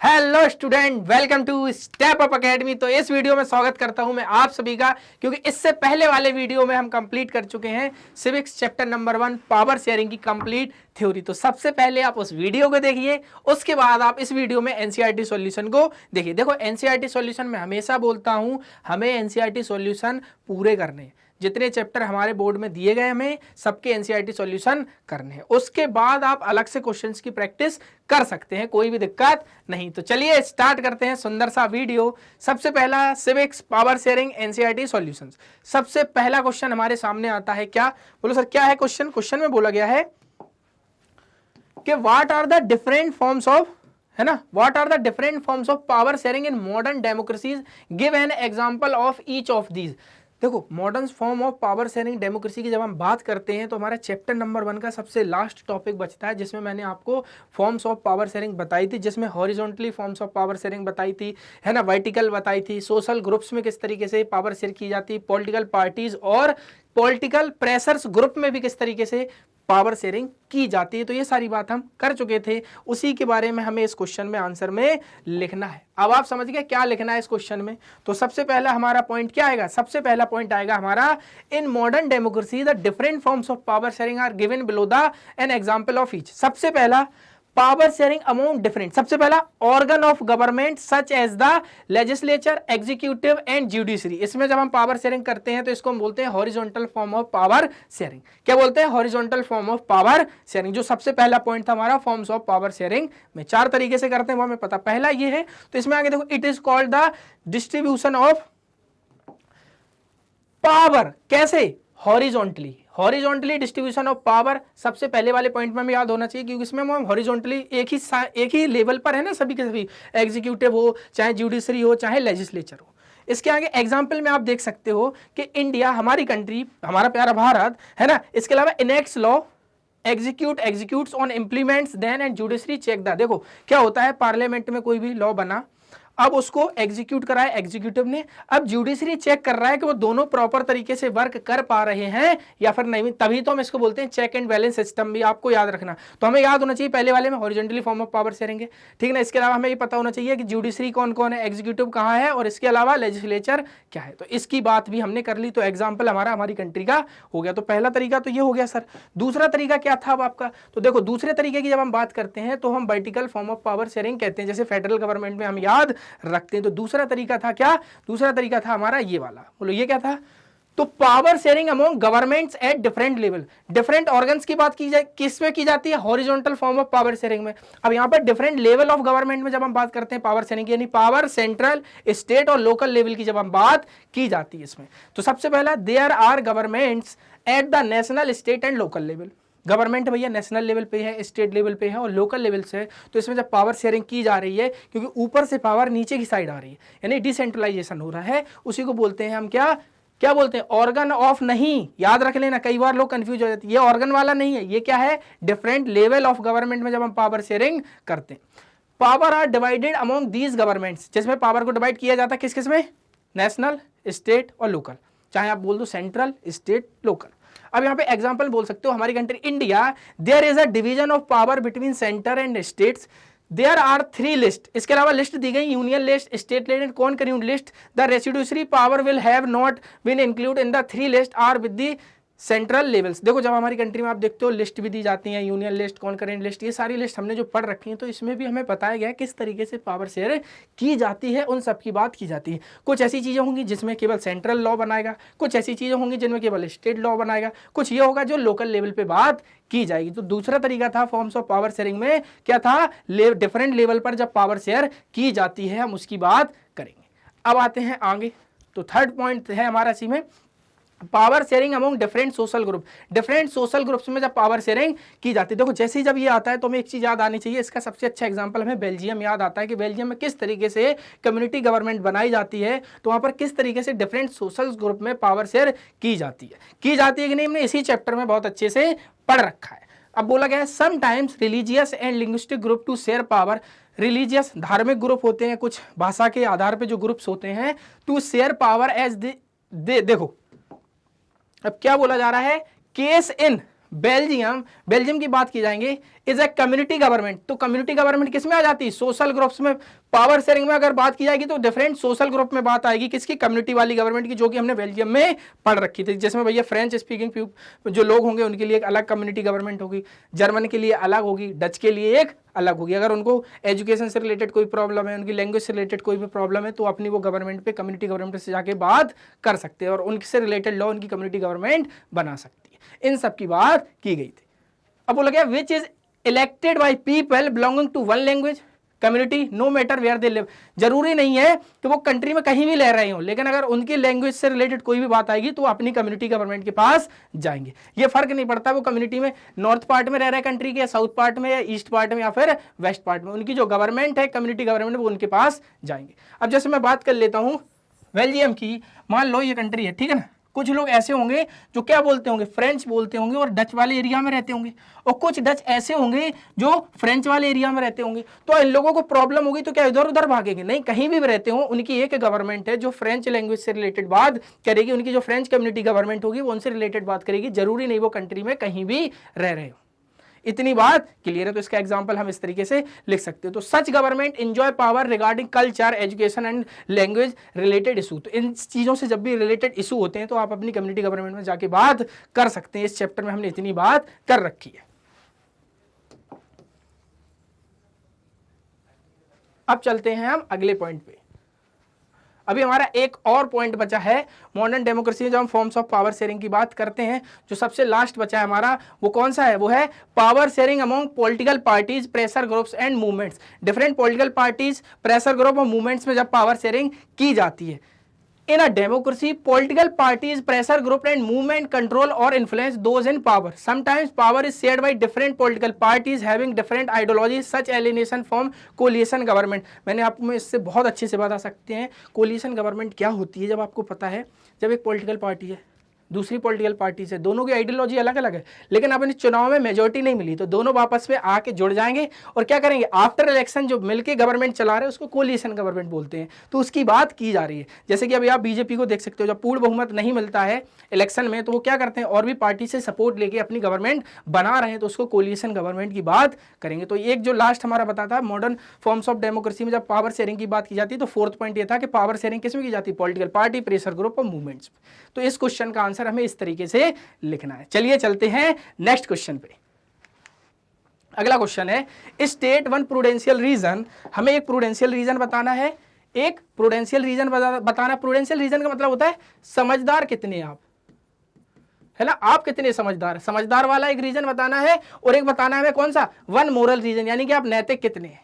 Hello student, welcome to step up academy. तो इस video में स्वागत करता हूं मैं आप सभी का, क्योंकि इससे पहले वाले वीडियो में हम कंप्लीट कर चुके हैं civics chapter number 1 power sharing की कंप्लीट थ्योरी। तो सबसे पहले आप उस वीडियो को देखिए, उसके बाद आप इस वीडियो में एनसीईआरटी सॉल्यूशन को देखिए। देखो एनसीईआरटी सॉल्यूशन में हमेशा बोलता हूं हमें एनसीईआरटी सॉल्यूशन पूरे करने हैं। जितने चैप्टर हमारे बोर्ड में दिए गए हमें सबके एनसीईआरटी सॉल्यूशन करने हैं। उसके बाद आप अलग से क्वेश्चंस की प्रैक्टिस कर सकते हैं, कोई भी दिक्कत नहीं। तो चलिए स्टार्ट करते हैं सुंदर सा वीडियो। सबसे पहला civics power sharing NCERT solutions. सबसे पहला क्वेश्चन हमारे सामने आता है, क्या बोलो सर क्या है क्वेश्चन? क्वेश्चन में बोला गया है कि what are the different forms of, है ना, what are the different forms of power sharing in modern democracies, give an example of each of these. देखो modern form of power sharing democracy की जब हम बात करते हैं तो हमारा चैप्टर नंबर 1 का सबसे लास्ट टॉपिक बचता है, जिसमें मैंने आपको फॉर्म्स ऑफ पावर शेयरिंग बताई थी, जिसमें horizontally forms of power sharing बताई थी, है ना, वर्टिकल बताई थी, सोशल ग्रुप्स में किस तरीके से पावर शेयर की जाती, पॉलिटिकल पार्टीज और पॉलिटिकल प्रेशर्स ग्रुप में भी किस तरीके से पावर शेयरिंग की जाती है। तो ये सारी बात हम कर चुके थे, उसी के बारे में हमें इस क्वेश्चन में आंसर में लिखना है। अब आप समझ गए क्या लिखना है इस क्वेश्चन में। तो सबसे पहला हमारा पॉइंट क्या आएगा? सबसे पहला पॉइंट आएगा हमारा, in modern democracy the different forms of power sharing are given below the an example of each. सबसे पहला पावर शेयरिंग अमोंग डिफरेंट, सबसे पहला organ of government such as the legislature, executive and judiciary. इसमें जब हम power sharing करते हैं तो इसको हम बोलते हैं horizontal form of power sharing. क्या बोलते हैं? Horizontal form of power sharing. जो सबसे पहला पॉइंट था हमारा फॉर्म्स ऑफ पावर शेयरिंग में 4 तरीके से करते हैं वो हमें पता, पहला ये है। तो इसमें आगे देखो, it is called the distribution of power. कैसे? Horizontally. Horizontally distribution of power सबसे पहले वाले पॉइंट में हमें याद होना चाहिए, क्योंकि इसमें हम हॉरिजॉन्टली एक ही लेवल पर है ना, सभी के सभी, एग्जीक्यूटिव हो चाहे जुडिशरी हो चाहे लेजिस्लेचर हो। इसके आगे एग्जाम्पल में आप देख सकते हो कि इंडिया, हमारी कंट्री, हमारा प्यारा भारत, है ना, इसके अलावा enacts law, executes on implements then and judiciary check the. देखो क्या होता है, पार्लियामेंट में कोई भी लॉ बना, अब उसको एग्जीक्यूट करा है एग्जीक्यूटिव ने, अब जुडिशरी चेक कर रहा है कि वो दोनों प्रॉपर तरीके से वर्क कर पा रहे हैं या फिर नहीं, तभी तो हम इसको बोलते हैं चेक एंड बैलेंस सिस्टम। भी आपको याद रखना, तो हमें याद होना चाहिए पहले वाले में horizontally form of power sharing है, ठीक ना। इसके अलावा हमें ये पता होना चाहिए कि जुडिशरी कौन कौन है, एग्जीक्यूटिव कहाँ है, और इसके अलावा लेजिस्लेचर क्या है। तो इसकी बात भी हमने कर ली, तो एग्जाम्पल हमारा हमारी कंट्री का हो गया। तो पहला तरीका तो ये हो गया सर। दूसरा तरीका क्या था अब आपका? तो देखो दूसरे तरीके की जब हम बात करते हैं तो हम vertical form of power sharing कहते हैं, जैसे फेडरल गवर्नमेंट में हम याद रखते हैं। तो दूसरा तरीका था क्या? दूसरा तरीका था हमारा ये वाला, बोलो ये क्या था? तो power sharing among governments at different level. Different organs की बात की जाए, किस में की जाती है? Horizontal form of power sharing में। अब यहां पर डिफरेंट लेवल ऑफ गवर्नमेंट में जब हम बात करते हैं पावर शेयरिंग की, यानी पावर सेंट्रल, स्टेट और लोकल लेवल की जब हम बात की जाती है इसमें, तो सबसे पहला, there are governments at the national, state and local level. Government भैया नेशनल लेवल पे है, स्टेट लेवल पे है और लोकल लेवल से है। तो इसमें जब पावर शेयरिंग की जा रही है, क्योंकि ऊपर से पावर नीचे की साइड आ रही है, यानी डिसेंट्रलाइजेशन हो रहा है, उसी को बोलते हैं हम क्या क्या बोलते हैं? Organ of. नहीं, याद रख लेना, कई बार लोग कंफ्यूज हो जाते हैं, ये ऑर्गन वाला नहीं है, ये क्या है? डिफरेंट लेवल ऑफ गवर्नमेंट में जब हम पावर शेयरिंग करते हैं। Power are divided among these governments, जिसमें पावर को डिवाइड किया जाता है किस किस में? नेशनल, स्टेट और लोकल, चाहे आप बोल दो सेंट्रल, स्टेट, लोकल। अब यहाँ पे एग्जांपल बोल सकते हो, हमारी country India, there is a division of power between centre and states, there are 3 list. इसके अलावा लिस्ट दी गई, union list, state list, concurrent list. The residuary power will have not been include in the 3 list are with the central levels. देखो जब हमारी country में आप देखते हो लिस्ट भी दी जाती है, यूनियन लिस्ट, कॉन्करेंट लिस्ट, ये सारी लिस्ट हमने जो पढ़ रखी है, तो इसमें भी हमें बताया गया है किस तरीके से पावर शेयर की जाती है, उन सब की बात की जाती है। कुछ ऐसी चीज़ें होंगी जिसमें केवल सेंट्रल लॉ बनाएगा, कुछ ऐसी चीज़ें होंगी जिनमें केवल स्टेट लॉ बनाएगा, कुछ ये होगा जो लोकल लेवल पे बात की जाएगी। तो दूसरा तरीका था फॉर्म्स ऑफ पावर शेयरिंग में, क्या था? डिफरेंट लेवल पर जब पावर शेयर की जाती है हम उसकी बात करेंगे। अब आते हैं आगे, तो थर्ड पॉइंट है हमारा इसी में, power sharing among different social group. Different social groups में जब पावर शेयरिंग की जाती है, देखो जैसे ही जब ये आता है तो हमें एक चीज याद आनी चाहिए, इसका सबसे अच्छा एग्जांपल हमें बेल्जियम याद आता है कि बेल्जियम में किस तरीके से कम्युनिटी गवर्नमेंट बनाई जाती है, तो वहां पर किस तरीके से डिफरेंट सोशल ग्रुप में पावर शेयर की जाती है कि नहीं, हमने इसी चैप्टर में बहुत अच्छे से पढ़ रखा है। अब बोला गया है sometimes religious and linguistic group to share power. Religious धार्मिक ग्रुप होते हैं, कुछ भाषा के आधार पर जो ग्रुप्स होते हैं, टू शेयर पावर एज देखो अब क्या बोला जा रहा है? केस इन बेल्जियम, बेल्जियम की बात की जाएंगे, इज ए कम्युनिटी गवर्नमेंट। तो कम्युनिटी गवर्नमेंट किस में आ जाती है? सोशल ग्रुप्स में। पावर शेयरिंग में अगर बात की जाएगी तो डिफरेंट सोशल ग्रुप में बात आएगी, किसकी? कम्युनिटी वाली गवर्नमेंट की, जो कि हमने बेल्जियम में पढ़ रखी थी। जिसमें भैया फ्रेंच स्पीकिंग जो लोग होंगे उनके लिए एक अलग कम्युनिटी गवर्नमेंट होगी, जर्मन के लिए अलग होगी, डच के लिए एक अलग होगी। अगर उनको एजुकेशन से रिलेटेड कोई प्रॉब्लम है, उनकी लैंग्वेज से रिलेटेड कोई भी प्रॉब्लम है, तो अपनी वो गवर्नमेंट पे, कम्युनिटी गवर्नमेंट से जाके बात कर सकते हैं और उनसे रिलेटेड लॉ उनकी कम्युनिटी गवर्नमेंट बना सकती है। इन सब की बात की गई थी। अब बोला गया which is elected by people belonging to one language community no matter where they live. जरूरी नहीं है कि वो कंट्री में कहीं भी रह रहे हो, लेकिन अगर उनकी लैंग्वेज से रिलेटेड कोई भी बात आएगी तो वो अपनी कम्युनिटी गवर्नमेंट के पास जाएंगे। ये फर्क नहीं पड़ता वो कम्युनिटी में नॉर्थ पार्ट में रह रहे हैं कंट्री के, या साउथ पार्ट में, या ईस्ट पार्ट में, या फिर वेस्ट पार्ट में, उनकी जो गवर्नमेंट है, कम्युनिटी गवर्नमेंट, वो उनके पास जाएंगे। अब जैसे मैं बात कर लेता हूं बेल्जियम की, मान लो ये कंट्री है, ठीक है ना। कुछ लोग ऐसे होंगे जो क्या बोलते होंगे? फ्रेंच बोलते होंगे और डच वाले एरिया में रहते होंगे, और कुछ डच ऐसे होंगे जो फ्रेंच वाले एरिया में रहते होंगे। तो इन लोगों को प्रॉब्लम होगी तो क्या इधर उधर भागेंगे? नहीं, कहीं भी रहते हो उनकी एक गवर्नमेंट है जो फ्रेंच लैंग्वेज से रिलेटेड बात करेगी। उनकी जो फ्रेंच कम्युनिटी गवर्नमेंट होगी वो उनसे रिलेटेड बात करेगी। जरूरी नहीं वो कंट्री में कहीं भी रह रहे हो। इतनी बात क्लियर है। तो इसका एग्जांपल हम इस तरीके से लिख सकते हो। तो सच government enjoy power regarding culture, education and language related issue. तो इन चीजों से जब भी रिलेटेड इशू होते हैं तो आप अपनी कम्युनिटी गवर्नमेंट में जाके बात कर सकते हैं। इस चैप्टर में हमने इतनी बात कर रखी है। अब चलते हैं हम अगले पॉइंट पे। अभी हमारा एक और पॉइंट बचा है मॉडर्न डेमोक्रेसी में, जब हम फॉर्म्स ऑफ पावर शेयरिंग की बात करते हैं। जो सबसे लास्ट बचा है हमारा वो कौन सा है? वो है power sharing among political parties, pressure groups and movements. Different political parties, pressure group और मूवमेंट्स में जब पावर शेयरिंग की जाती है। In a democracy, political parties, pressure group and movement control or influence those in power. Sometimes power is shared by different political parties having different ideologies. Such alienation form coalition government. मैंने आपको इससे बहुत अच्छे से बता सकते हैं coalition government क्या होती है। जब आपको पता है, जब एक पॉलिटिकल पार्टी है दूसरी पॉलिटिकल पार्टी से, दोनों की आइडियोलॉजी अलग अलग है, लेकिन अब इन चुनाव में मेजोरिटी नहीं मिली तो दोनों आपस में आके जुड़ जाएंगे और क्या करेंगे? आफ्टर इलेक्शन जो मिलके गवर्नमेंट चला रहे हैं उसको कोलिशन गवर्नमेंट बोलते हैं। तो उसकी बात की जा रही है। जैसे कि अभी आप बीजेपी को देख सकते हो, जब पूर्ण बहुमत नहीं मिलता है इलेक्शन में तो वो क्या करते हैं? और भी पार्टी से सपोर्ट लेके अपनी गवर्नमेंट बना रहे हैं, तो उसको कोलिशन गवर्नमेंट की बात करेंगे। तो एक जो लास्ट हमारा बताता है मॉडर्न फॉर्म्स ऑफ डेमोक्रेसी में जब पावर शेयरिंग की बात की जाती है तो फोर्थ पॉइंट ये था कि पावर शेयरिंग किसमें की जाती है? पॉलिटिकल पार्टी, प्रेशर ग्रुप और मूवमेंट्स। तो इस क्वेश्चन का आंसर हमें इस तरीके से लिखना है। चलिए चलते हैं नेक्स्ट क्वेश्चन पे। अगला क्वेश्चन है स्टेट वन प्रूडेंशियल रीजन। हमें एक प्रूडेंशियल रीजन बताना है, एक प्रूडेंशियल रीजन बताना। प्रूडेंशियल रीजन का मतलब होता है समझदार कितने आप, है ना, आप कितने समझदार। समझदार वाला एक रीजन बताना है और एक बताना है हमें कौन सा? वन मोरल रीजन, यानी कि आप नैतिक कितने हैं।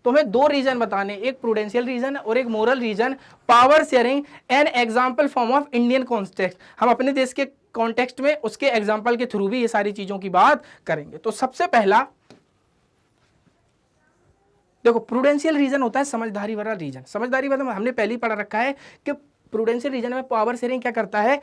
तो हमें दो रीजन बताने, एक प्रूडेंशियल रीजन और एक moral reason. Power sharing an example form of Indian context. हम अपने देश के कॉन्टेक्स्ट में उसके एग्जाम्पल के थ्रू भी ये सारी चीजों की बात करेंगे। तो सबसे पहला देखो, प्रूडेंशियल रीजन होता है समझदारी वाला रीजन। समझदारी वाला हमने पहले ही पढ़ा रखा है कि प्रूडेंशियल रीजन में पावर शेयरिंग क्या करता है?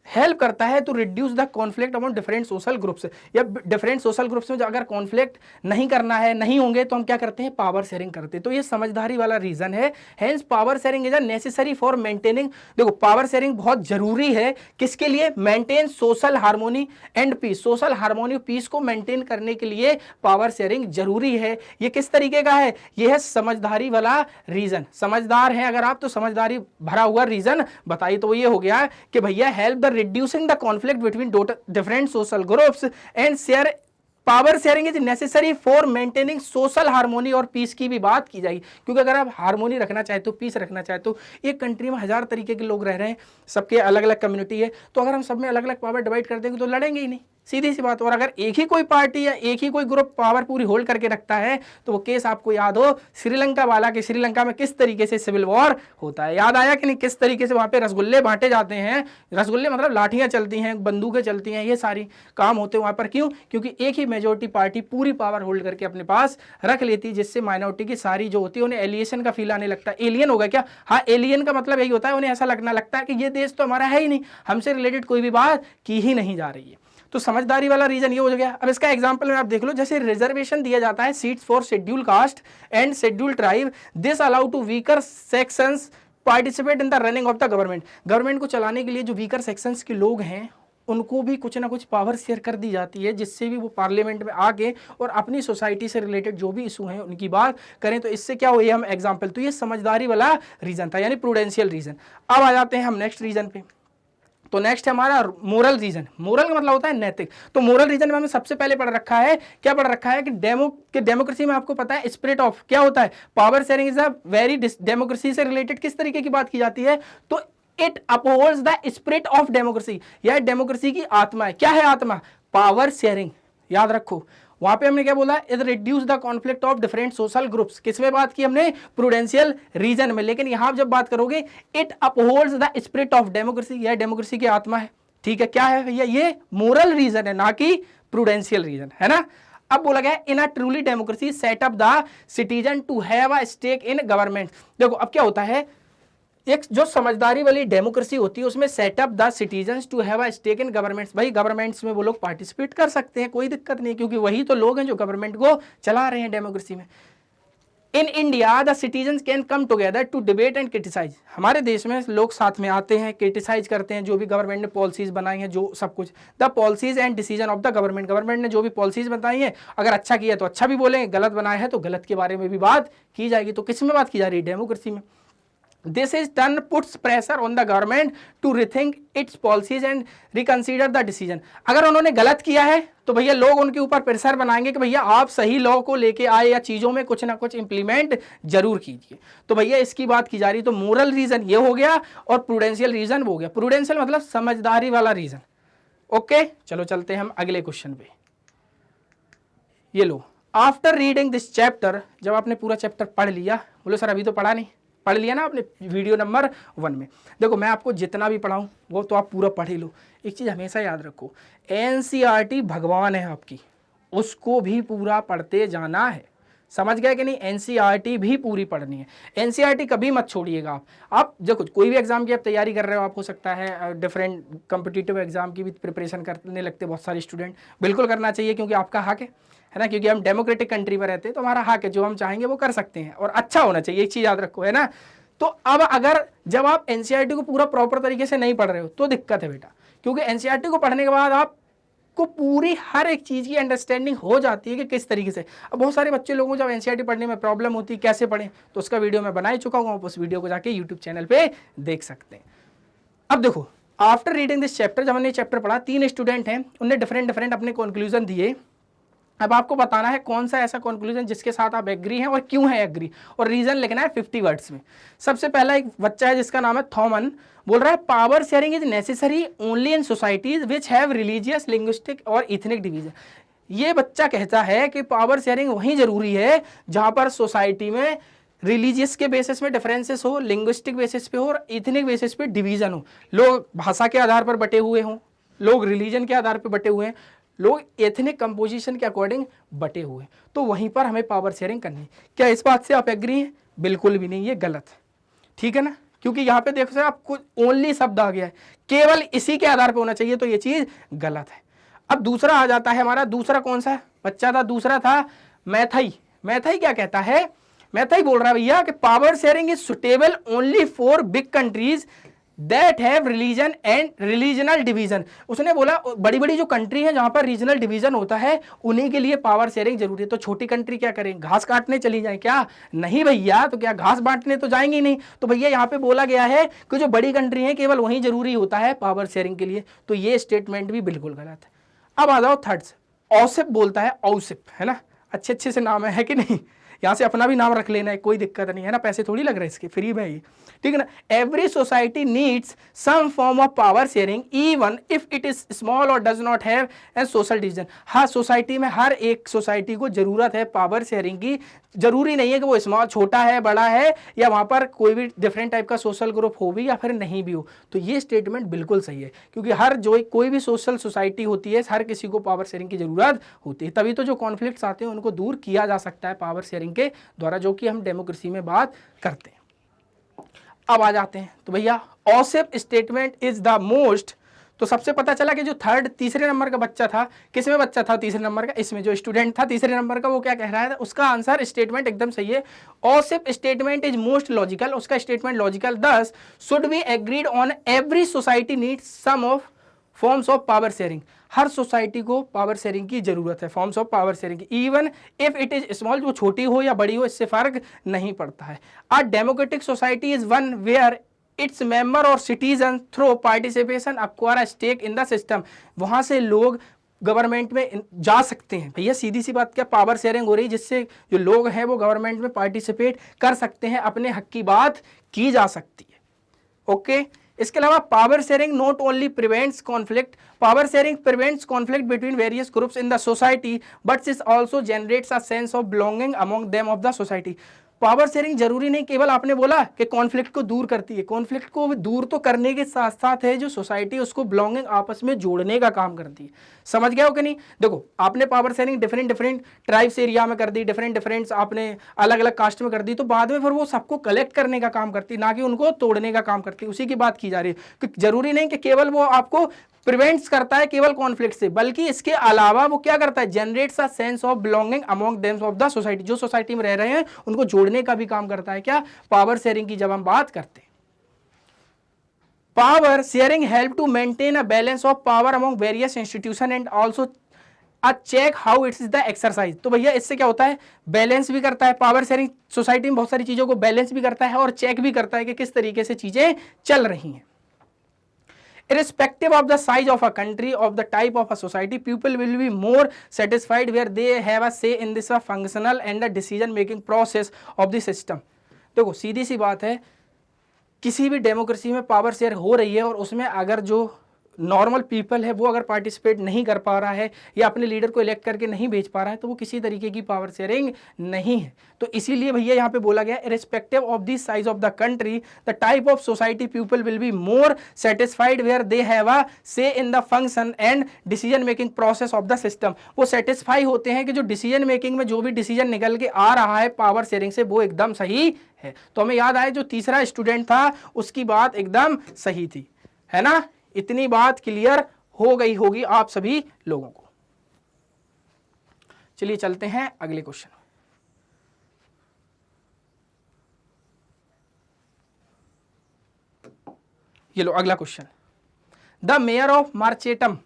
हेल्प करता है to reduce the conflict among different social groups. या डिफरेंट सोशल ग्रुप्स में जो अगर कॉन्फ्लिक्ट नहीं करना है, नहीं होंगे, तो हम क्या करते हैं? पावर शेयरिंग करते हैं। तो ये समझदारी वाला रीजन है। Hence power sharing is a necessary for maintaining. देखो, पावर शेयरिंग बहुत जरूरी है किसके लिए? Maintain social harmony and peace. Social harmony और पीस को मेंटेन करने के लिए पावर शेयरिंग जरूरी है। ये किस तरीके का है? ये है समझदारी वाला रीजन। समझदार है अगर आप तो समझदारी भरा हुआ रीजन बताइए। तो ये हो गया कि भैया help the reducing the conflict between different social groups and share power sharing is necessary for maintaining social harmony और पीस की भी बात की जाएगी। क्योंकि अगर आप हार्मोनी रखना चाहते हो, पीस रखना चाहते हो, एक कंट्री में 1000 तरीके के लोग रह रहे हैं, सबके अलग अलग कम्युनिटी है, तो अगर हम सब में अलग अलग पावर डिवाइड कर देंगे तो लड़ेंगे ही नहीं, सीधी सी बात। और अगर एक ही कोई पार्टी या एक ही कोई ग्रुप पावर पूरी होल्ड करके रखता है तो वो केस आपको याद हो श्रीलंका वाला, कि श्रीलंका में किस तरीके से सिविल वॉर होता है। याद आया कि नहीं? किस तरीके से वहां पे रसगुल्ले बांटे जाते हैं। रसगुल्ले मतलब लाठियां चलती हैं, बंदूकें चलती हैं, ये सारी काम होते हैं वहां पर। क्यों? क्योंकि एक ही मेजोरिटी पार्टी पूरी पावर होल्ड करके अपने पास रख लेती है, जिससे माइनॉरिटी की सारी जो होती है उन्हें एलिएशन का फील आने लगता है। एलियन होगा क्या? हाँ, एलियन का मतलब यही होता है, उन्हें ऐसा लगना लगता है कि ये देश तो हमारा है ही नहीं, हमसे रिलेटेड कोई भी बात की ही नहीं जा रही है। तो समझदारी वाला रीजन ये हो गया। अब इसका एग्जांपल में आप देख लो, जैसे रिजर्वेशन दिया जाता है seats for schedule caste and schedule tribe, this allow to weaker sections participate in the running of the government. Government को चलाने के लिए जो वीकर सेक्शंस के लोग हैं उनको भी कुछ ना कुछ पावर शेयर कर दी जाती है, जिससे भी वो पार्लियामेंट में आके और अपनी सोसाइटी से रिलेटेड जो भी इशू हैं उनकी बात करें। तो इससे क्या हुई हम एग्जाम्पल, तो ये समझदारी वाला रीजन था, यानी प्रूडेंशियल रीजन। अब आ जाते हैं हम नेक्स्ट रीजन पे। तो नेक्स्ट है हमारा मोरल रीजन। मोरल का मतलब होता है नैतिक। तो मोरल रीजन में हमने सबसे पहले पढ़ रखा है, क्या पढ़ रखा है कि डेमोक्रेसी में आपको पता है स्पिरिट ऑफ क्या होता है, power sharing is a very, democracy से रिलेटेड किस तरीके की बात की जाती है, तो it upholds the spirit of democracy, यह डेमोक्रेसी की आत्मा है। क्या है आत्मा, पावर शेयरिंग, याद रखो। वहां पे हमने क्या बोला, it reduce the conflict of different social groups, किसमें बात की हमने, प्रूडेंशियल रीजन में। लेकिन यहां जब बात करोगे, it upholds the spirit of democracy, यह डेमोक्रेसी की आत्मा है। ठीक है, क्या है भैया, ये मोरल रीजन है, ना कि प्रूडेंशियल रीजन, है ना। अब बोला गया in a truly democracy set up the citizen to have a stake in government. देखो अब क्या होता है, एक जो समझदारी वाली डेमोक्रेसी होती है उसमें setup the citizens to have a stake in governments, भाई गवर्नमेंट्स में वो लोग पार्टिसिपेट कर सकते हैं, कोई दिक्कत नहीं, क्योंकि वही तो लोग हैं जो गवर्नमेंट को चला रहे हैं डेमोक्रेसी में। In India the citizens can come together to debate and criticise, हमारे देश में लोग साथ में आते हैं, क्रिटिसाइज करते हैं जो भी गवर्नमेंट ने पॉलिसीज बनाई हैं, जो सब कुछ, the policies and decision of the government, government ने जो भी पॉलिसीज बनाई है, अगर अच्छा किया तो अच्छा भी बोलेंगे, गलत बनाया है तो गलत के बारे में भी बात की जाएगी। तो किस में बात की जा रही है, डेमोक्रेसी में। This is turn puts pressure on the government to rethink its policies and reconsider the decision। अगर उन्होंने गलत किया है तो भैया लोग उनके ऊपर प्रेशर बनाएंगे कि भैया आप सही लॉ को लेके आए या चीजों में कुछ ना कुछ इंप्लीमेंट जरूर कीजिए। तो भैया इसकी बात की जा रही, तो मोरल रीजन ये हो गया और प्रूडेंशियल रीजन वो हो गया। प्रूडेंशियल मतलब समझदारी वाला रीजन। ओके, चलो चलते हैं हम अगले क्वेश्चन पे। ये लो, आफ्टर रीडिंग दिस चैप्टर, जब आपने पूरा चैप्टर पढ़ लिया, बोलो सर अभी तो पढ़ा नहीं, पढ़ लिया ना आपने वीडियो नंबर 1 में। देखो मैं आपको जितना भी पढ़ाऊं वो तो आप पूरा पढ़ ही लो। एक चीज़ हमेशा याद रखो, एनसीईआरटी भगवान है आपकी, उसको भी पूरा पढ़ते जाना है, समझ गए कि नहीं। एनसीईआरटी भी पूरी पढ़नी है, एनसीईआरटी कभी मत छोड़िएगा आप देखो कोई भी एग्जाम की आप तैयारी कर रहे हो, आप हो सकता है डिफरेंट कॉम्पिटिटिव एग्जाम की भी प्रिपरेशन करने लगते बहुत सारे स्टूडेंट, बिल्कुल करना चाहिए क्योंकि आपका हक है ना, क्योंकि हम डेमोक्रेटिक कंट्री में रहते हैं तो हमारा हक है, जो हम चाहेंगे वो कर सकते हैं और अच्छा होना चाहिए, एक चीज़ याद रखो, है ना। तो अब अगर जब आप एनसीईआरटी को पूरा प्रॉपर तरीके से नहीं पढ़ रहे हो तो दिक्कत है बेटा, क्योंकि एनसीईआरटी को पढ़ने के बाद आपको पूरी हर एक चीज़ की अंडरस्टैंडिंग हो जाती है कि किस तरीके से। अब बहुत सारे बच्चे लोगों को जब एनसीईआरटी पढ़ने में प्रॉब्लम होती है, कैसे पढ़ें, तो उसका वीडियो मैं बना ही चुका हूँ, आप उस वीडियो को जाके यूट्यूब चैनल पर देख सकते हैं। अब देखो, आफ्टर रीडिंग दिस चैप्टर, जब हमने चैप्टर पढ़ा, 3 स्टूडेंट हैं, उनने डिफरेंट अपने कंक्लूजन दिए। अब आपको बताना है कौन सा ऐसा कंक्लूजन जिसके साथ आप एग्री हैं और क्यों है एग्री, और रीजन लिखना है 50 वर्ड्स में। सबसे पहला एक बच्चा है जिसका नाम है थॉमन, बोल रहा है power sharing is necessary only in societies which have religious, linguistic और इथनिक डिवीजन। ये बच्चा कहता है कि पावर शेयरिंग वहीं जरूरी है जहां पर सोसाइटी में रिलीजियस के बेसिस में डिफरेंसेस हो, लिंग्विस्टिक बेसिस पे हो और इथनिक बेसिस पे डिवीजन हो, लोग भाषा के आधार पर बटे हुए हों, लोग रिलीजन के आधार पर बटे हुए हैं, लोग एथनिक कंपोजिशन के अकॉर्डिंग बटे हुए, तो वहीं पर हमें पावर शेयरिंग करनी है। क्या इस बात से आप एग्री हैं? बिल्कुल भी नहीं, ये गलत है, ठीक है ना, क्योंकि यहाँ पे देखो सर आपको ओनली शब्द आ गया है, केवल इसी के आधार पर होना चाहिए, तो ये चीज़ गलत है। अब दूसरा आ जाता है हमारा, दूसरा कौन सा बच्चा था, दूसरा था मैथाई। मैथाई क्या कहता है, मैथाई बोल रहा है भैया कि power sharing is suitable only for big countries that have religion and regional division. उसने बोला बड़ी बड़ी जो कंट्री है जहां पर रीजनल डिवीजन होता है उन्हीं के लिए पावर शेयरिंग जरूरी है। तो छोटी कंट्री क्या करें, घास काटने चली जाए क्या? नहीं भैया, तो क्या घास बांटने तो जाएंगे नहीं। तो भैया यहाँ पे बोला गया है कि जो बड़ी कंट्री है केवल वहीं जरूरी होता है पावर शेयरिंग के लिए, तो ये स्टेटमेंट भी बिल्कुल गलत है। अब आ जाओ थर्ड, औसिफ बोलता है, औसिफ, है ना, अच्छे से नाम है कि नहीं, यहाँ से अपना भी नाम रख लेना है, कोई दिक्कत नहीं है ना, पैसे थोड़ी लग रहे हैं इसके, फ्री में ही, ठीक है ना। Every society needs some form of power sharing even if it is small और does not have a social division. हर सोसाइटी में, हर एक सोसाइटी को जरूरत है पावर शेयरिंग की, जरूरी नहीं है कि वो स्मॉल, छोटा है, बड़ा है, या वहाँ पर कोई भी डिफरेंट टाइप का सोशल ग्रुप हो भी या फिर नहीं भी हो। तो ये स्टेटमेंट बिल्कुल सही है, क्योंकि हर जो कोई भी सोशल सोसाइटी होती है, हर किसी को पावर शेयरिंग की जरूरत होती है, तभी तो जो कॉन्फ्लिक्ट्स आते हैं उनको दूर किया जा सकता है पावर शेयरिंग के द्वारा, जो कि हम डेमोक्रेसी में बात करते हैं। अब आ जाते हैं, तो भैया औसिफ स्टेटमेंट इज द मोस्ट, तो सबसे पता चला कि जो थर्ड, तीसरे नंबर का बच्चा था, किसमें बच्चा था तीसरे नंबर का, इसमें जो स्टूडेंट था तीसरे नंबर का, वो क्या कह रहा है, उसका आंसर स्टेटमेंट एकदम सही है। औसिफ स्टेटमेंट इज मोस्ट लॉजिकल, उसका statement logical, thus should be agreed on every society needs some of forms of power sharing, हर सोसाइटी को पावर शेयरिंग की जरूरत है, फॉर्म्स ऑफ पावर शेयरिंग की, even if it is small, जो छोटी हो या बड़ी हो इससे फर्क नहीं पड़ता है। A democratic society is one where its member और citizen through participation acquire stake in the system, वहां से लोग गवर्नमेंट में जा सकते हैं। भैया सीधी सी बात, क्या पावर शेयरिंग हो रही है जिससे जो लोग हैं वो गवर्नमेंट में पार्टिसिपेट कर सकते हैं, अपने हक की बात की जा सकती है। ओके इसके अलावा power sharing not only prevents conflict, power sharing prevents conflict between various groups in the society but it also generates a sense of belonging among them of the society. Power sharing जरूरी नहीं केवल आपने बोला कि conflict को दूर करती है, कॉन्फ्लिक्ट को दूर तो करने के साथ साथ है जो सोसाइटी उसको बिलोंगिंग आपस में जोड़ने का काम करती है। समझ गए हो कि नहीं? देखो आपने power sharing different tribes area में कर दी, डिफरेंट आपने अलग अलग कास्ट में कर दी, तो बाद में फिर वो सबको कलेक्ट करने का काम करती, ना कि उनको तोड़ने का काम करती। उसी की बात की जा रही है कि जरूरी नहीं कि केवल वो आपको प्रिवेंट्स करता है केवल कॉन्फ्लिक्ट से, बल्कि इसके अलावा वो क्या करता है, generates a sense of belonging among them of the society, जो सोसाइटी में रह रहे हैं उनको जोड़ने का भी काम करता है। क्या पावर शेयरिंग की जब हम बात करते हैं, power sharing help to maintain a balance of power among various institution and also a check how it's the exercise. तो भैया इससे क्या होता है, बैलेंस भी करता है, पावर शेयरिंग सोसाइटी में बहुत सारी चीजों को बैलेंस भी करता है और चेक भी करता है कि किस तरीके से चीजें चल रही हैं। Irrespective of the size of a country, of the type of a society, people will be more satisfied where they have a say in this functional and the decision making process of the system। देखो सीधी सी बात है, किसी भी democracy में power share हो रही है और उसमें अगर जो नॉर्मल पीपल है वो अगर पार्टिसिपेट नहीं कर पा रहा है या अपने लीडर को इलेक्ट करके नहीं भेज पा रहा है तो वो किसी तरीके की पावर शेयरिंग नहीं है। तो इसीलिए भैया यहाँ पे बोला गया irrespective of the size of the country the type of society people will be more satisfied where they have a say in the function and decision making process of the system. वो satisfy होते हैं कि जो decision making में जो भी decision निकल के आ रहा है पावर शेयरिंग से वो एकदम सही है। तो हमें याद आए जो तीसरा स्टूडेंट था उसकी बात एकदम सही थी, है ना? इतनी बात क्लियर हो गई होगी आप सभी लोगों को। चलिए चलते हैं अगले क्वेश्चन। ये लो अगला question. The mayor of Merchtem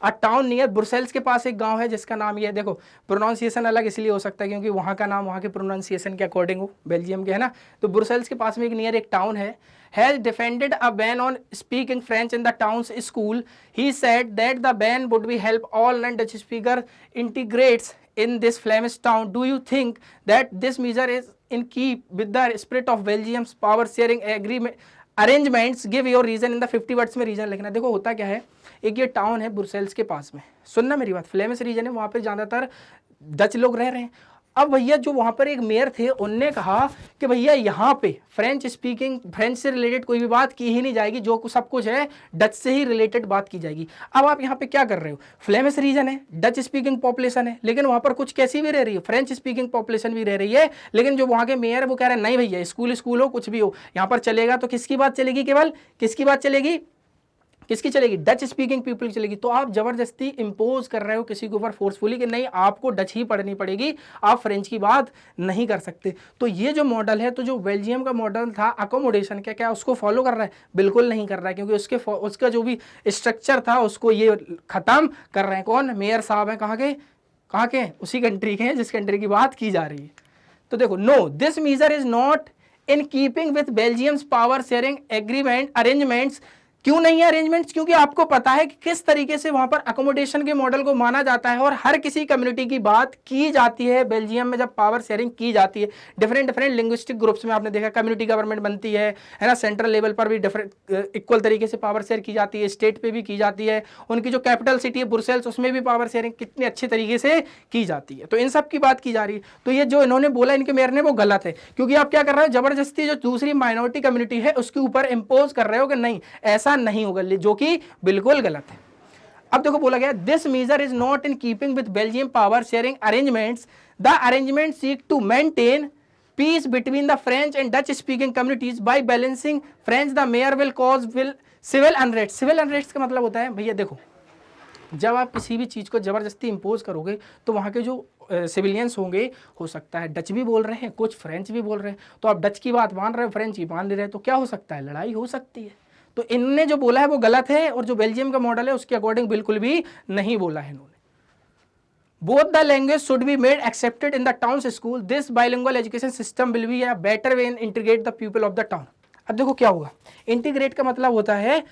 a town near Brussels के पास एक गांव है जिसका नाम ये है, देखो प्रोनाउंसिएशन अलग इसलिए हो सकता है क्योंकि वहां का नाम वहां के प्रोनाउंसिएशन के अकॉर्डिंग हो, बेल्जियम के, है ना? तो ब्रुसेल्स के पास में एक नियर एक टाउन है, has defended a ban on speaking French in the town's school. He said that the ban would be help all non-Dutch speaker integrates in this Flemish town. Do you think that this measure is in keep with the spirit of Belgium's power sharing agreement arrangements? Give your reason in the 50 words में reason लिखना। देखो होता क्या है, एक ये town है Brussels के पास में, सुनना मेरी बात, फ्लेमिश रीजन है, वहाँ पे ज़्यादातर डच लोग रह रहे हैं। अब भैया जो वहाँ पर एक मेयर थे उनने कहा कि भैया यहाँ पे फ्रेंच स्पीकिंग, फ्रेंच से रिलेटेड कोई भी बात की ही नहीं जाएगी, जो सब कुछ है डच से ही रिलेटेड बात की जाएगी। अब आप यहाँ पे क्या कर रहे हो, फ्लेमिश रीजन है, डच स्पीकिंग पॉपुलेशन है, लेकिन वहाँ पर कुछ कैसी भी रह रही है, फ्रेंच स्पीकिंग पॉपुलेशन भी रह रही है, लेकिन जो वहाँ के मेयर है वो कह रहे हैं नहीं भैया स्कूल हो कुछ भी हो यहाँ पर चलेगा। तो किसकी बात चलेगी, केवल किसकी बात चलेगी, किसकी चलेगी, डच स्पीकिंग पीपल की चलेगी। तो आप जबरदस्ती इंपोज कर रहे हो किसी के ऊपर फोर्सफुली कि नहीं आपको डच ही पढ़नी पड़ेगी, आप फ्रेंच की बात नहीं कर सकते। तो ये जो मॉडल है, तो जो बेल्जियम का मॉडल था अकोमोडेशन का, क्या उसको फॉलो कर रहा है? बिल्कुल नहीं कर रहा है, क्योंकि उसका जो भी स्ट्रक्चर था उसको ये खत्म कर रहे हैं। कौन? मेयर साहब हैं, कहाँ के? उसी कंट्री के हैं जिस कंट्री की बात की जा रही है। तो देखो, no this measure is not in keeping with Belgium's power sharing agreement arrangements. क्यों नहीं है अरेंजमेंट्स? क्योंकि आपको पता है कि किस तरीके से वहां पर अकोमोडेशन के मॉडल को माना जाता है और हर किसी कम्युनिटी की बात की जाती है। बेल्जियम में जब पावर शेयरिंग की जाती है डिफरेंट लिंग्विस्टिक ग्रुप्स में, आपने देखा कम्युनिटी गवर्नमेंट बनती है ना, सेंट्रल लेवल पर भी डिफरेंट इक्वल तरीके से पावर शेयर की जाती है, स्टेट पे भी की जाती है, उनकी जो कैपिटल सिटी है ब्रुसेल्स उसमें भी पावर शेयरिंग कितनी अच्छी तरीके से की जाती है। तो इन सब की बात की जा रही है। तो ये जो इन्होंने बोला इनके मेयर ने वो गलत है, क्योंकि आप क्या कर रहे हो, जबरदस्ती जो दूसरी माइनॉरिटी कम्युनिटी है उसके ऊपर इम्पोज कर रहे हो कि नहीं ऐसा नहीं होगा, जो कि बिल्कुल गलत है। अब देखो बोला गया this measure is not in keeping with Belgium power sharing arrangements. The arrangement seek to maintain peace between the French and Dutch speaking communities by balancing French the mayor will cause will civil unrest. Civil unrest का मतलब होता है भैया देखो, जब आप किसी भी चीज को जबरदस्ती इंपोज करोगे तो वहां के जो सिविलियंस होंगे, हो सकता है डच भी बोल रहे हैं, कुछ फ्रेंच भी बोल रहे हैं, तो आप डच की बात मान रहे हो, फ्रेंच की मान ले रहे हैं, तो क्या हो सकता है, लड़ाई हो सकती है। तो इनने जो बोला है वो गलत है, और जो बेल्जियम का मॉडल है उसके अकॉर्डिंग बिल्कुल भी नहीं बोला है इन्होंने। Both the language should be made accepted in the town's school. This bilingual education system will be a better way in integrate the people of the town. अब देखो क्या होगा, इंटीग्रेट का मतलब होता है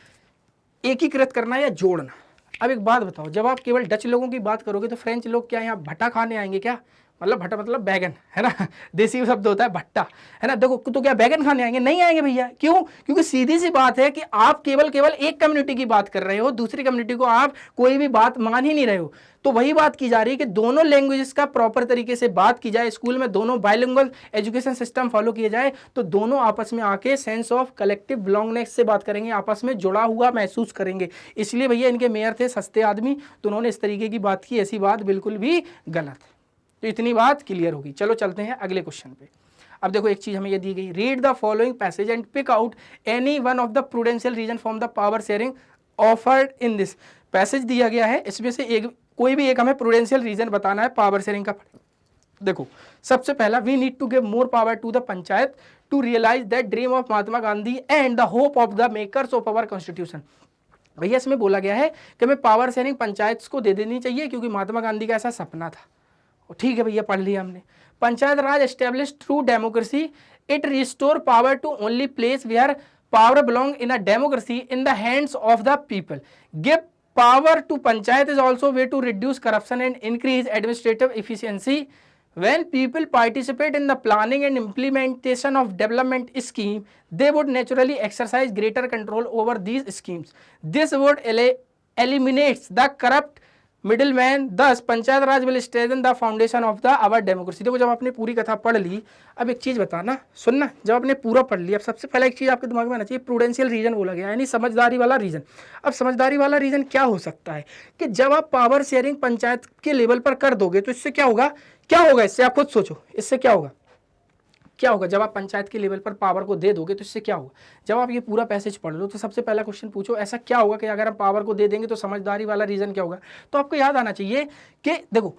एकीकृत करना या जोड़ना। अब एक बात बताओ, जब आप केवल डच लोगों की बात करोगे तो फ्रेंच लोग क्या यहाँ भट्टा खाने आएंगे क्या? मतलब भट्टा मतलब बैगन, है ना, देसी शब्द होता है भट्टा, है ना। देखो तो क्या बैगन खाने आएंगे? नहीं आएंगे भैया। क्यों? क्योंकि सीधी सी बात है कि आप केवल एक कम्युनिटी की बात कर रहे हो, दूसरी कम्युनिटी को आप कोई भी बात मान ही नहीं रहे हो। तो वही बात की जा रही है कि दोनों लैंग्वेजेस का प्रॉपर तरीके से बात की जाए, स्कूल में दोनों बाइलिंगुअल एजुकेशन सिस्टम फॉलो किया जाए, तो दोनों आपस में आके सेंस ऑफ कलेक्टिव बिलोंगनेस से बात करेंगे, आपस में जुड़ा हुआ महसूस करेंगे। इसलिए भैया इनके मेयर थे सस्ते आदमी, तो उन्होंने इस तरीके की बात की, ऐसी बात बिल्कुल भी गलत है। तो इतनी बात क्लियर होगी। चलो चलते हैं अगले क्वेश्चन पे। अब देखो एक चीज हमें ये दी गई, read the following passage and pick out any one of the prudential reason from the power sharing offered in this. Passage दिया गया है, इसमें से एक कोई भी एक हमें प्रूडेंशियल रीजन बताना है पावर शेयरिंग का। देखो सबसे पहला, we need to give more power to the panchayat to realise that dream of Mahatma Gandhi and the hope of the makers of our constitution. भैया इसमें बोला गया है कि हमें पावर शेयरिंग पंचायत को दे देनी चाहिए, क्योंकि महात्मा गांधी का ऐसा सपना था। ठीक है भैया, पढ़ लिया हमने। Panchayat raj establish through democracy, it restore power to only place where power belong in a democracy in the hands of the people. Give power to panchayat is also way to reduce corruption and increase administrative efficiency. When people participate in the planning and implementation of development scheme, they would naturally exercise greater control over these schemes. This would eliminate the corrupt middleman. Thus, panchayat Raj will strengthen the foundation of the our democracy. देखो जब आपने पूरी कथा पढ़ ली, अब एक चीज बताना, सुनना, जब आपने पूरा पढ़ लिया, अब सबसे पहले एक चीज आपके दिमाग में आना चाहिए, प्रूडेंशियल रीजन बोला गया, यानी समझदारी वाला रीजन। अब समझदारी वाला रीजन क्या हो सकता है कि जब आप पावर शेयरिंग पंचायत के लेवल पर कर दोगे तो इससे क्या होगा, क्या होगा इससे, आप खुद सोचो, इससे क्या होगा, क्या होगा जब आप पंचायत के लेवल पर पावर को दे दोगे तो इससे क्या होगा। जब आप ये पूरा पैसेज पढ़ लो तो सबसे पहला क्वेश्चन पूछो, ऐसा क्या होगा कि अगर हम पावर को दे देंगे तो समझदारी वाला रीजन क्या होगा। तो आपको याद आना चाहिए कि देखो,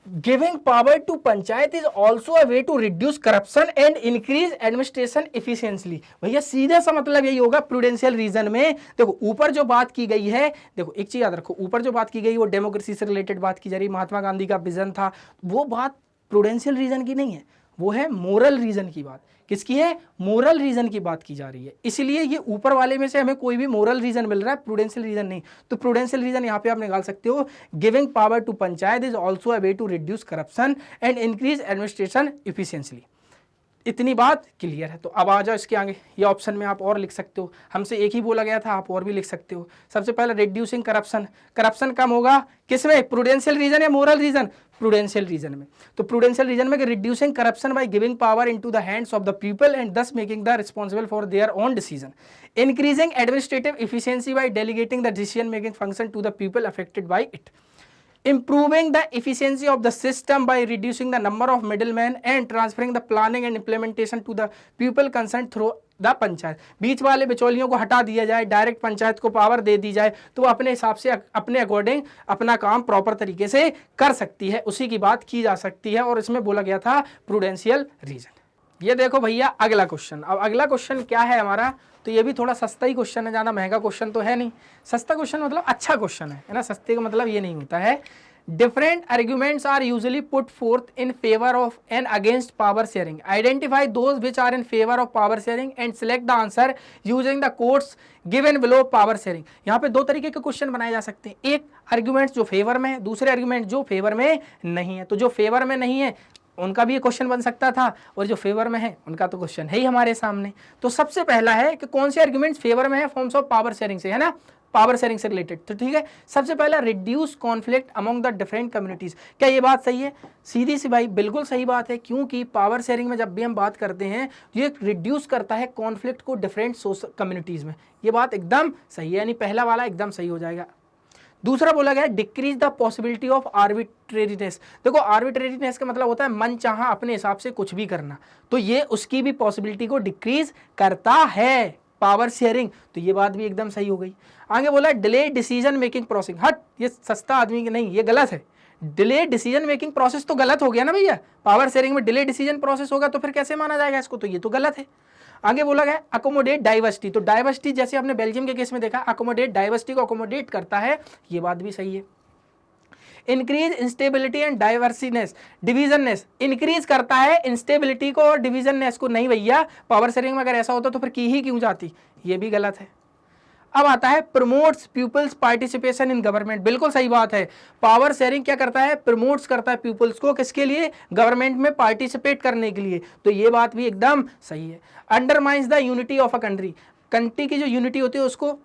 giving power to panchayat is also a way to reduce corruption and increase administration efficiency. भैया सीधा सा मतलब यही होगा प्रूडेंशियल रीजन में। देखो ऊपर जो बात की गई है, देखो एक चीज याद रखो, ऊपर जो बात की गई वो डेमोक्रेसी से रिलेटेड बात की जा रही, महात्मा गांधी का विजन था, वो बात प्रूडेंशियल रीजन की नहीं है, वो है मोरल रीजन की बात। किसकी है? मोरल रीजन की बात की जा रही है। इसलिए ये ऊपर वाले में से हमें कोई भी मोरल रीजन मिल रहा है, प्रूडेंशियल रीजन नहीं। तो प्रूडेंशियल रीजन यहाँ पे आप निकाल सकते हो, giving power to panchayat is also a way to reduce corruption and increase administration efficiency. इतनी बात क्लियर है। तो अब आ जाओ इसके आगे, ये ऑप्शन में आप और लिख सकते हो, हमसे एक ही बोला गया था, आप और भी लिख सकते हो। सबसे पहले रिड्यूसिंग करप्शन, करप्शन कम होगा किसमें, प्रूडेंशियल रीजन या मोरल रीजन, प्रूडेंशियल रीजन में। तो प्रूडेंशियल रीजन में reducing corruption by giving power into the hands of the people and thus making the responsible for their own decision. Increasing administrative efficiency by delegating the decision making function to the people affected by it. Improving the efficiency of the system by reducing the number of middlemen and transferring the planning and implementation to the people concerned through the panchayat. बीच वाले बिचौलियों को हटा दिया जाए, direct panchayat को power दे दी जाए, तो वो अपने हिसाब से अपने अकॉर्डिंग अपना काम प्रॉपर तरीके से कर सकती है, उसी की बात की जा सकती है। और इसमें बोला गया था प्रूडेंशियल रीजन। ये देखो भैया अगला क्वेश्चन। अब अगला क्वेश्चन क्या है हमारा, तो ये भी थोड़ा सस्ता ही क्वेश्चन है, ज़्यादा महंगा क्वेश्चन तो है नहीं। सस्ता क्वेश्चन मतलब अच्छा क्वेश्चन है ना, सस्ते का मतलब ये नहीं होता है। Different arguments are usually put forth in favour of and against power sharing. Identify those which are in favour of power sharing and select the answer using the quotes given below power sharing. यहाँ पे दो तरीके के question बनाए जा सकते हैं, एक आर्ग्यूमेंट्स जो फेवर में है, दूसरे आर्ग्यूमेंट जो फेवर में नहीं है। तो जो फेवर में नहीं है उनका भी क्वेश्चन बन सकता था, और जो फेवर में है उनका तो क्वेश्चन है ही हमारे सामने। तो सबसे पहला है कि कौन से आर्ग्यूमेंट्स फेवर में है फॉर्म्स ऑफ पावर शेयरिंग से, है ना, पावर शेयरिंग से रिलेटेड। तो ठीक है, सबसे पहला reduce conflict among the different communities. क्या ये बात सही है? सीधी सी भाई बिल्कुल सही बात है, क्योंकि पावर शेयरिंग में जब भी हम बात करते हैं ये रिड्यूस करता है कॉन्फ्लिक्ट को डिफरेंट कम्युनिटीज में। ये बात एकदम सही है, यानी पहला वाला एकदम सही हो जाएगा। दूसरा बोला गया decrease the possibility of arbitrariness. देखो आर्बिट्रेरीनेस का मतलब होता है मन चाहा अपने हिसाब से कुछ भी करना, तो ये उसकी भी पॉसिबिलिटी को डिक्रीज करता है पावर शेयरिंग। तो ये बात भी एकदम सही हो गई। आगे बोला डिले डिसीजन मेकिंग प्रोसेस। हट, ये सस्ता आदमी की नहीं, ये गलत है। डिले डिसीजन मेकिंग प्रोसेस तो गलत हो गया ना भैया, पावर शेयरिंग में डिले डिसीजन प्रोसेस होगा तो फिर कैसे माना जाएगा इसको, तो ये तो गलत है। आगे बोला गया अकोमोडेट डाइवर्सिटी, तो डाइवर्सिटी जैसे आपने बेल्जियम के केस में देखा अकोमोडेट डाइवर्सिटी को अकोमोडेट करता है, ये बात भी सही है। इंक्रीज इंस्टेबिलिटी एंड डाइवर्सिनेस डिवीजननेस, इंक्रीज करता है इंस्टेबिलिटी को और डिवीजननेस को, नहीं भैया पावर शेयरिंग में अगर ऐसा होता तो फिर की ही क्यों जाती, ये भी गलत है। अब आता है promotes peoples participation in government, बिल्कुल सही बात है। पावर शेयरिंग क्या करता है, प्रमोट्स करता है पीपल्स को, किसके लिए, गवर्नमेंट में पार्टिसिपेट करने के लिए, तो ये बात भी एकदम सही है। Undermines the unity of a country, country की जो यूनिटी होती है उसको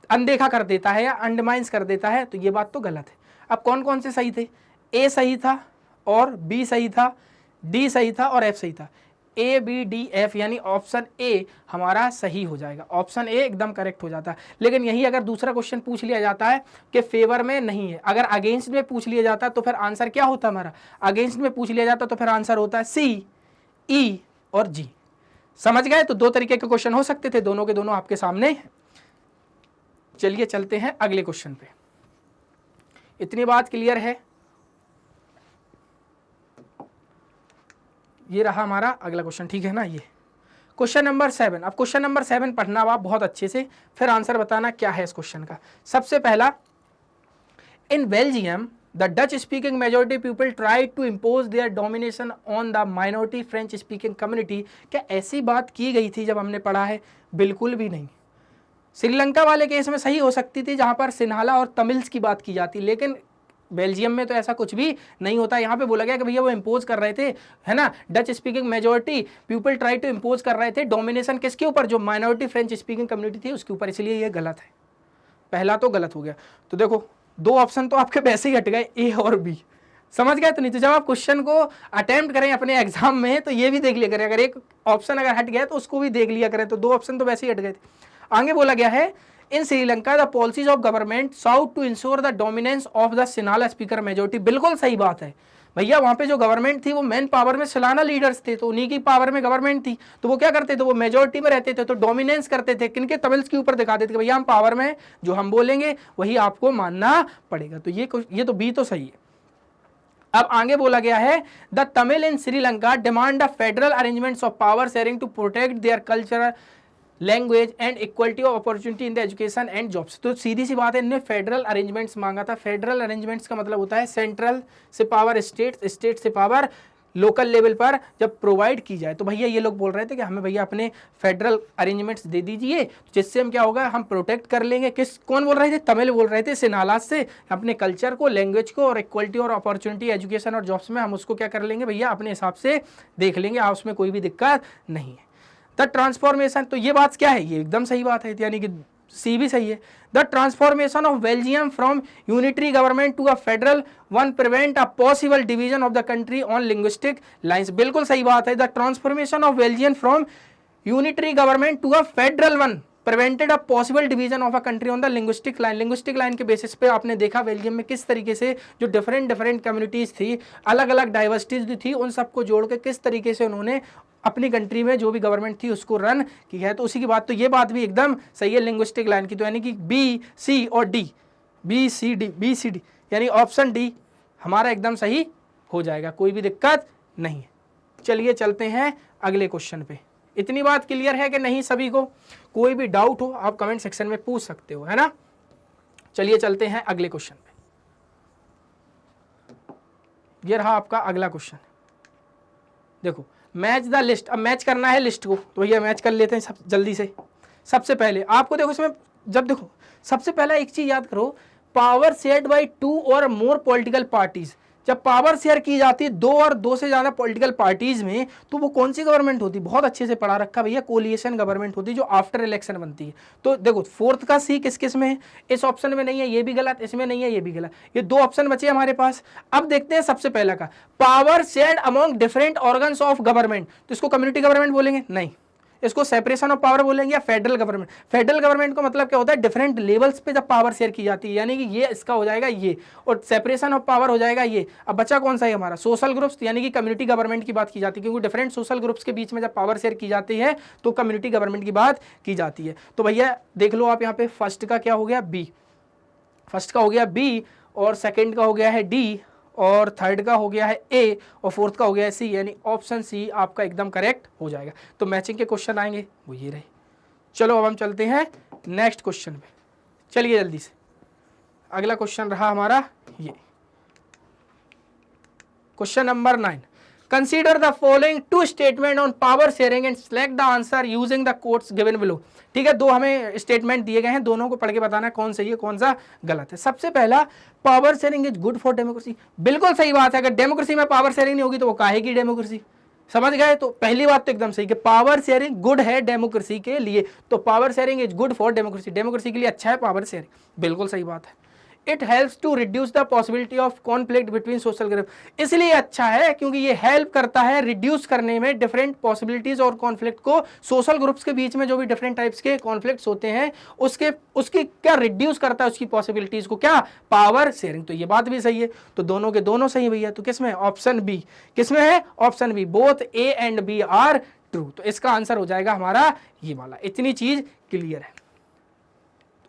अनदेखा कर देता है या अंडरमाइंस कर देता है, तो ये बात तो गलत है। अब कौन कौन से सही थे, ए सही था और बी सही था, डी सही था और एफ सही था। ए बी डी एफ यानी ऑप्शन ए हमारा सही हो जाएगा, ऑप्शन ए एकदम करेक्ट हो जाता है। लेकिन यही अगर दूसरा क्वेश्चन पूछ लिया जाता है कि फेवर में नहीं है, अगर अगेंस्ट में पूछ लिया जाता तो फिर आंसर क्या होता हमारा, अगेंस्ट में पूछ लिया जाता तो फिर आंसर होता है सी, ई और जी। समझ गए, तो दो तरीके के क्वेश्चन हो सकते थे, दोनों के दोनों आपके सामने। चलिए चलते हैं अगले क्वेश्चन पे। इतनी बात क्लियर है, ये रहा हमारा अगला क्वेश्चन, ठीक है ना। ये क्वेश्चन नंबर 7। अब क्वेश्चन नंबर 7 पढ़ना आप बहुत अच्छे से, फिर आंसर बताना क्या है इस क्वेश्चन का। सबसे पहला, in Belgium the Dutch speaking majority people try to impose their domination on the minority French speaking community, क्या ऐसी बात की गई थी जब हमने पढ़ा है, बिल्कुल भी नहीं। श्रीलंका वाले केस में सही हो सकती थी जहां पर सिन्हाला और तमिल्स की बात की जाती, लेकिन बेल्जियम में तो ऐसा कुछ भी नहीं होता। यहाँ पे बोला गया कि भैया वो इम्पोज कर रहे थे, है ना, Dutch speaking majority people try to impose कर रहे थे डोमिनेशन किसके ऊपर, जो माइनॉरिटी फ्रेंच स्पीकिंग कम्युनिटी थी उसके ऊपर, इसलिए ये गलत है। पहला तो गलत हो गया। तो देखो दो ऑप्शन तो आपके वैसे ही हट गए, ए और बी। समझ गए, तो नहीं तो जब आप क्वेश्चन को अटेम्प्ट करें अपने एग्जाम में तो ये भी देख लिया करें, अगर एक ऑप्शन अगर हट गया तो उसको भी देख लिया करें, तो दो ऑप्शन तो वैसे ही हट गए थे। आगे बोला गया है, in Sri Lanka the policies of government sought to ensure the dominance of the Sinhala speaker majority, बिल्कुल सही बात है भैया। वहां पे जो गवर्नमेंट थी वो मेन पावर में सिन्हाला लीडर्स थे, तो उन्हीं की पावर में गवर्नमेंट थी, तो वो क्या करते थे, वो मेजोरिटी में रहते थे, तो डोमिनेंस करते थे, किनके, तमिल्स के ऊपर दिखा देते थे भैया हम पावर में हैं, जो हम बोलेंगे वही आपको मानना पड़ेगा। तो ये तो बी तो सही है। अब आगे बोला गया है, the Tamil in Sri Lanka demand the federal arrangements of power sharing to protect their culture language and equality of opportunity in the education and jobs. तो सीधी सी बात है, इन्होंने फेडरल अरेंजमेंट्स मांगा था। फेडरल अरेंजमेंट्स का मतलब होता है सेंट्रल से पावर स्टेट, स्टेट से पावर लोकल लेवल पर जब प्रोवाइड की जाए। तो भैया ये लोग बोल रहे थे कि हमें भैया अपने फेडरल अरेंजमेंट्स दे दीजिए, जिससे हम क्या होगा, हम प्रोटेक्ट कर लेंगे। कौन बोल रहे थे, तमिल बोल रहे थे, सिन्हाला से अपने कल्चर को, लैंग्वेज को और इक्वलिटी और अपॉर्चुनिटी एजुकेशन और जॉब्स में हम उसको क्या कर लेंगे भैया, अपने हिसाब से देख लेंगे, उसमें कोई भी दिक्कत नहीं है। द ट्रांसफॉर्मेशन, तो ये बात क्या है, ये एकदम सही बात है, यानी कि सी भी सही है। The transformation of Belgium from unitary government to a federal one prevent a possible division of the country on linguistic lines, बिल्कुल सही बात है। The transformation of Belgium from unitary government to a federal one prevented a possible division of a country on the linguistic line. Linguistic line के basis पे आपने देखा Belgium में किस तरीके से जो डिफरेंट कम्युनिटीज थी, अलग अलग डाइवर्सिटीज थी, उन सबको जोड़ के किस तरीके से उन्होंने अपनी कंट्री में जो भी गवर्नमेंट थी उसको रन किया है। तो उसी की बात, तो ये बात भी एकदम सही है लिंग्विस्टिक लाइन की। तो यानी कि बी सी और डी, बी सी डी यानी ऑप्शन डी हमारा एकदम सही हो जाएगा, कोई भी दिक्कत नहीं है। चलिए चलते हैं अगले क्वेश्चन पे। इतनी बात क्लियर है कि नहीं सभी को? कोई भी डाउट हो आप कमेंट सेक्शन में पूछ सकते हो, है ना। चलिए चलते हैं अगले क्वेश्चन पे। ये रहा आपका अगला क्वेश्चन। देखो, मैच द लिस्ट। अब मैच करना है लिस्ट को, तो भैया मैच कर लेते हैं सब जल्दी से। सबसे पहले आपको देखो इसमें, जब देखो सबसे पहला एक चीज याद करो, पावर शेयर्ड बाय 2 और मोर पॉलिटिकल पार्टीज। जब पावर शेयर की जाती है 2 और 2 से ज्यादा पॉलिटिकल पार्टीज में, तो वो कौन सी गवर्नमेंट होती है? बहुत अच्छे से पढ़ा रखा भैया, कोलिएशन गवर्नमेंट होती है जो आफ्टर इलेक्शन बनती है। तो देखो फोर्थ का सी किस किस में है, इस ऑप्शन में नहीं है, ये भी गलत, इसमें नहीं है, ये भी गलत, ये 2 ऑप्शन बचे हमारे पास। अब देखते हैं सबसे पहला का, power shared among different organs of government. तो इसको कम्युनिटी गवर्नमेंट बोलेंगे? नहीं, इसको सेपरेशन ऑफ पावर बोलेंगे या फेडरल गवर्नमेंट। फेडरल गवर्नमेंट का मतलब क्या होता है, डिफरेंट लेवल्स पे जब पावर शेयर की जाती है, यानी कि ये इसका हो जाएगा ये, और सेपरेशन ऑफ पावर हो जाएगा ये। अब बचा कौन सा है हमारा, सोशल ग्रुप्स, यानी कि कम्युनिटी गवर्नमेंट की बात की जाती है, क्योंकि डिफरेंट सोशल ग्रुप्स के बीच में जब पावर शेयर की जाती है तो कम्युनिटी गवर्नमेंट की बात की जाती है। तो भैया देख लो आप यहाँ पे, फर्स्ट का क्या हो गया, बी, फर्स्ट का हो गया बी, और सेकेंड का हो गया है डी, और थर्ड का हो गया है ए और फोर्थ का हो गया है सी, यानी ऑप्शन सी आपका एकदम करेक्ट हो जाएगा। तो मैचिंग के क्वेश्चन आएंगे वो ये रहे। चलो अब हम चलते हैं नेक्स्ट क्वेश्चन पे, चलिए जल्दी से। अगला क्वेश्चन रहा हमारा ये question number 9। Consider the following two statement on power sharing and select the answer using the quotes given below. ठीक है, दो हमें स्टेटमेंट दिए गए हैं, दोनों को पढ़ के बताना है कौन सही है कौन सा गलत है। सबसे पहला, power sharing is good for democracy. बिल्कुल सही बात है, अगर डेमोक्रेसी में पावर शेयरिंग नहीं होगी तो वो काहे की डेमोक्रेसी, समझ गए। तो पहली बात तो एकदम सही कि पावर शेयरिंग गुड है डेमोक्रेसी के लिए, तो power sharing is good for democracy, democracy के लिए अच्छा है पावर शेयरिंग, बिल्कुल सही बात है। It helps to reduce the possibility of conflict between social group, इसलिए अच्छा है क्योंकि ये हेल्प करता है रिड्यूस करने में डिफरेंट पॉसिबिलिटीज और कॉन्फ्लिक्ट को, सोशल ग्रुप्स के बीच में जो भी डिफरेंट टाइप्स के कॉन्फ्लिक्ट्स होते हैं उसकी क्या रिड्यूस करता है, उसकी पॉसिबिलिटीज को, क्या, पावर शेयरिंग। तो ये बात भी सही है, तो दोनों के दोनों सही भैया। तो किसमें, ऑप्शन बी, किसमें है, option B, both A and B are true. तो इसका आंसर हो जाएगा हमारा ये वाला। इतनी चीज क्लियर है,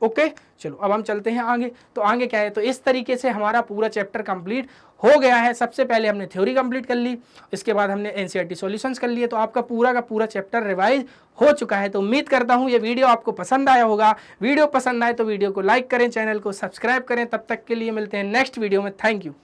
ओके। चलो अब हम चलते हैं आगे। तो आगे क्या है, तो इस तरीके से हमारा पूरा चैप्टर कंप्लीट हो गया है। सबसे पहले हमने थ्योरी कंप्लीट कर ली, इसके बाद हमने एनसीईआरटी सॉल्यूशंस कर लिए, तो आपका पूरा का पूरा चैप्टर रिवाइज हो चुका है। तो उम्मीद करता हूँ ये वीडियो आपको पसंद आया होगा। वीडियो पसंद आए तो वीडियो को लाइक करें, चैनल को सब्सक्राइब करें। तब तक के लिए मिलते हैं नेक्स्ट वीडियो में। Thank you.